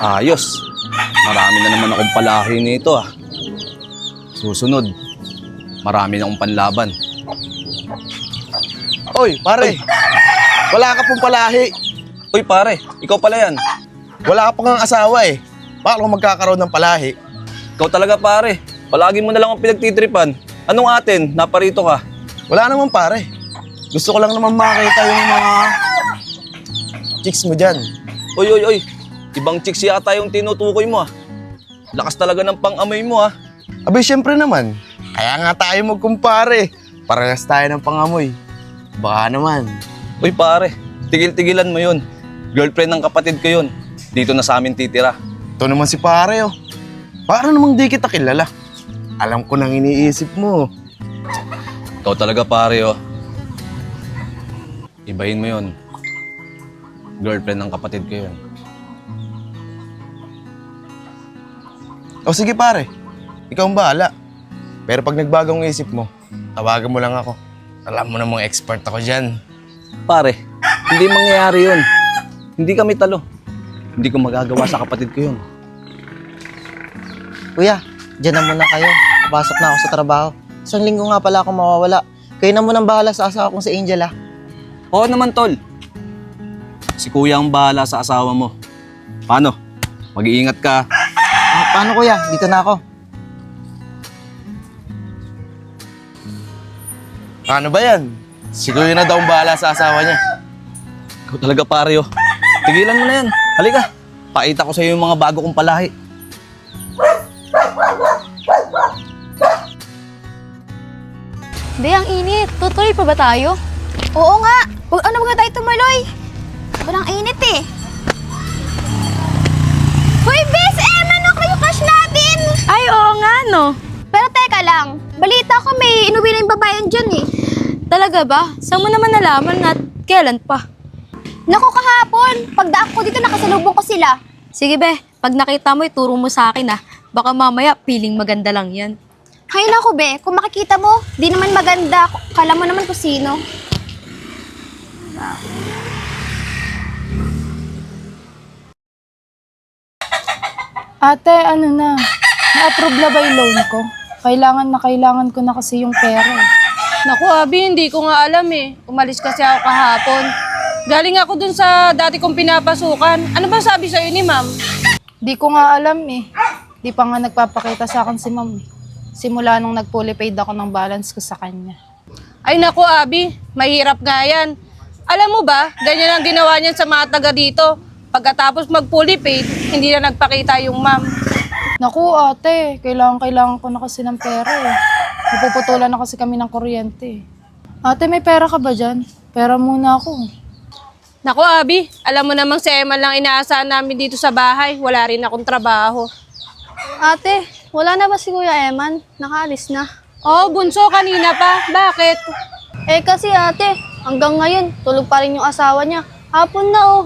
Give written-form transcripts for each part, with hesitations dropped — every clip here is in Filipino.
Ayos. Marami na naman akong palahi nito ah. Susunod, marami na akong panlaban. Oy, pare. Wala ka pong palahi. Uy pare, ikaw pala yan. Wala ka pang asawa eh. Paano ka magkakaroon ng palahi? Ikaw talaga pare. Palagi mo na lang ang pinagtitripan. Anong atin? Naparito ka. Wala naman pare. Gusto ko lang naman makita yung mga chicks mo dyan. Uy. Ibang chicks yata yung tinutukoy mo ah. Lakas talaga ng pang-amoy mo ah. Abay, syempre naman. Kaya nga tayo magkumpare. Parehas tayo ng pangamoy. Baka naman. Uy pare, tigil-tigilan mo yun. Girlfriend ng kapatid ko yun. Dito na sa amin titira. Ito naman si pare oh. Para namang di kita kilala. Alam ko nang iniisip mo. Ikaw talaga pare oh. Ibahin mo yun. Girlfriend ng kapatid ko yun. O sige pare, ikaw ang bahala. Pero pag nagbagong isip mo, tawagan mo lang ako. Alam mo namang expert ako dyan. Pare, hindi mangyayari yun. Hindi kami talo. Hindi ko magagawa sa kapatid ko yun. Kuya, dyan na muna kayo. Papasok na ako sa trabaho. Isang linggo nga pala ako mawawala. Kayo na munang bahala sa asawa kong si Angel ah. Oo naman tol. Si kuya ang bahala sa asawa mo. Paano? Mag-iingat ka. Paano kuya? Dito na ako. Ano ba yan? Si Kuya na daw ang bahala sa asawa niya. Ikaw talaga pare oh. Tigilan mo na yan. Halika. Pakita ko sa iyo yung mga bago kong palahi. Hindi, ang init. Tutuloy pa ba tayo? Oo nga. Huwag ano mga tayo tumuloy. Sobrang init eh. Hoy, Bes! Ano kayo cash natin? Ay, oo nga, no? Pero teka lang. Balita ko may inuwi na yung babayan dyan eh. Talaga ba? Saan mo naman nalaman at kailan pa? Naku, kahapon. Pagdaan ko dito, nakasalubong ko sila. Sige, Be. Pag nakita mo, ituro mo sa akin ah. Baka mamaya, feeling maganda lang yan. Hay naku, Be. Kung makikita mo, di naman maganda. Kala mo naman kung sino. Ate, ano na? Na-approve na ba yung loan ko? Kailangan ko na kasi yung pera eh. Naku, Abi, hindi ko nga alam eh. Umalis kasi ako kahapon. Galing ako dun sa dati kong pinapasukan. Ano ba sabi sa'yo ni ma'am? Di ko nga alam eh. Di pa nga nagpapakita sa akin si ma'am eh. Simula nung nag-fully paid ako ng balance ko sa kanya. Ay naku, Abi, mahirap nga yan. Alam mo ba, ganyan ang ginawa niyan sa mga taga dito. Pagkatapos mag-fully paid, hindi na nagpakita yung ma'am. Naku ate, kailangan ko na kasi ng pera eh. Napuputulan na kasi kami ng kuryente eh. Ate, may pera ka ba dyan? Pera muna ako. Naku, Abi, alam mo namang si Emma lang inaasahan namin dito sa bahay. Wala rin akong trabaho. Ate, wala na ba si Kuya Eman? Nakaalis na. Oh, bunso, kanina pa. Bakit? Eh kasi ate, hanggang ngayon, tulog pa rin yung asawa niya. Hapon na oh.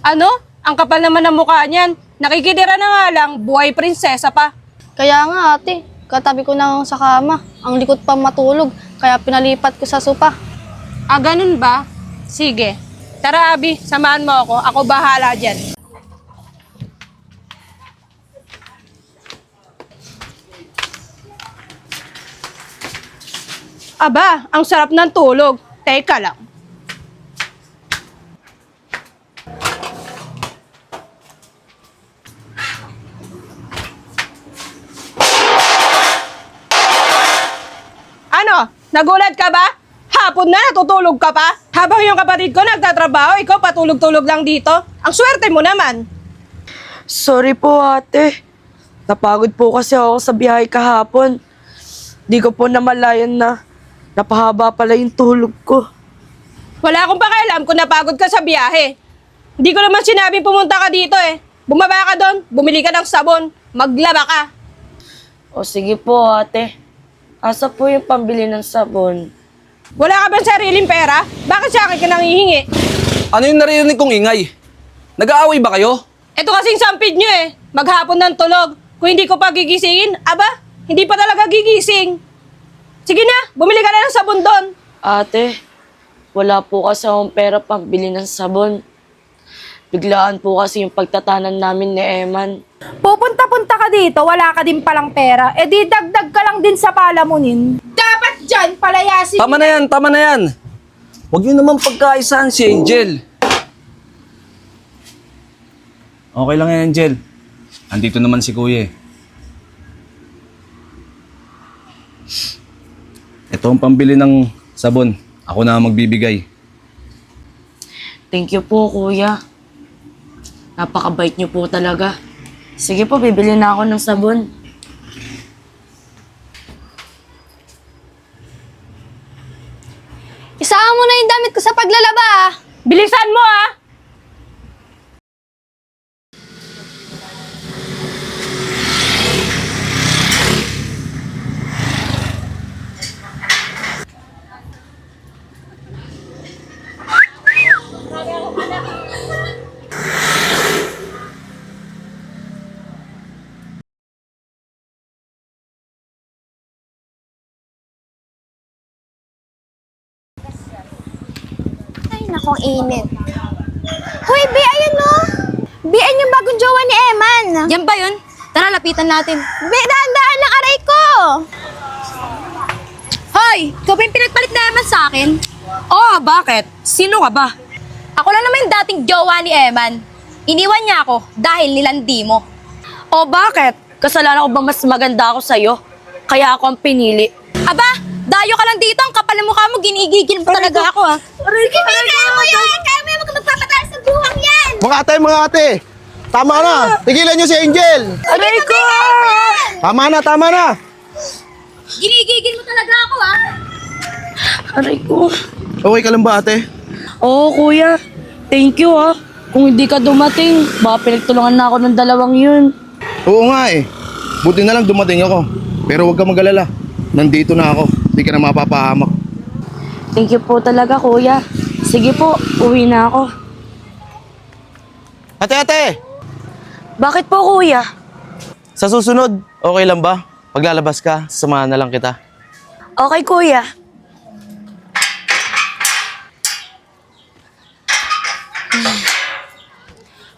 Ano? Ang kapal naman ng mukha niyan. Nakikidira na nga lang, buhay prinsesa pa. Kaya nga ate, katabi ko na sa kama. Ang likot pa matulog, kaya pinalipat ko sa sopa. Ah, ganun ba? Sige. Tara, Abi, samahan mo ako. Ako bahala dyan. Aba, ang sarap ng tulog. Teka lang. Ano? Nagulat ka ba? Hapon na, natutulog ka pa? Habang yung kapatid ko nagtatrabaho, ikaw patulog-tulog lang dito? Ang swerte mo naman. Sorry po ate. Napagod po kasi ako sa biyahe kahapon. Di ko po namalayan na napahaba pala yung tulog ko. Wala akong pakialam kung napagod ka sa biyahe. Hindi ko naman sinabi pumunta ka dito eh. Bumaba ka doon, bumili ka ng sabon, maglaba ka. O sige po ate. Asa po yung pambili ng sabon? Wala ka bang sariling pera? Bakit sa akin ka nangihingi? Ano yung naririnig kong ingay? Nag-aaway ba kayo? Ito kasing sampid nyo eh. Maghapon ng tulog. Kung hindi ko pa gigisingin, aba, hindi pa talaga gigising. Sige na, bumili ka na ng sabon doon. Ate, wala po kasi akong pera pambili ng sabon. Biglaan po kasi yung pagtatanan namin ni Eman. Pupunta-punta ka dito, wala ka din palang pera. Eh di dagdag ka lang din sa palamunin. Dapat dyan, palayasin. Tama na yan, tama na yan. Huwag niyo naman pagkaisahan si Angel. Okay lang yan, Angel. Andito naman si Kuya eh. Ito ang pambili ng sabon. Ako na ang magbibigay. Thank you po, kuya. Napakabait niyo po talaga. Sige po, bibili na ako ng sabon. Isama mo na yung damit ko sa paglalaba ah. Bilisan mo ah! Ay, nakong init. Hoy, Bi, ayun no. Bi, ayun yung bagong jowa ni Eman. Yan ba yun? Tara, lapitan natin. Bi, daan-daan lang aray ko. Hoy, ikaw ba yung pinagpalit na Eman sa akin? Oh, bakit? Sino ka ba? Ako lang naman yung dating jowa ni Eman. Iniwan niya ako dahil nilandi mo. O bakit? Kasalanan ko ba mas maganda ako sa'yo? Kaya ako ang pinili. Aba, dayo ka lang dito. Ang kapal ng mukha mo, ginigigil mo talaga ako ha. Sige, kaya mo yan. Kaya mo yan. Huwag ka magpapataas sa buhang yan. Mga ate! Tama na! Tigilan niyo si Angel! Aray ko! Tama na! Ginigigil mo talaga ako ha. Aray ko. Okay ka lang ba, ate? Oo, kuya. Thank you, ah. Kung hindi ka dumating, baka pinagtulungan na ako ng dalawang yun. Oo nga eh. Buti na lang dumating ako. Pero huwag ka mag-alala. Nandito na ako. Hindi ka na mapapahamak. Thank you po talaga, kuya. Sige po, uwi na ako. Ate! Bakit po, kuya? Sa susunod, okay lang ba? Paglalabas ka, samahan na lang kita. Okay, kuya.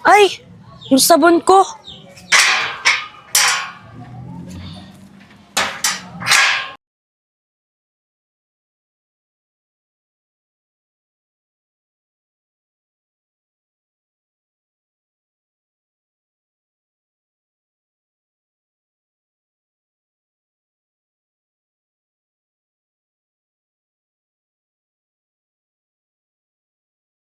Ay, yung sabon ko.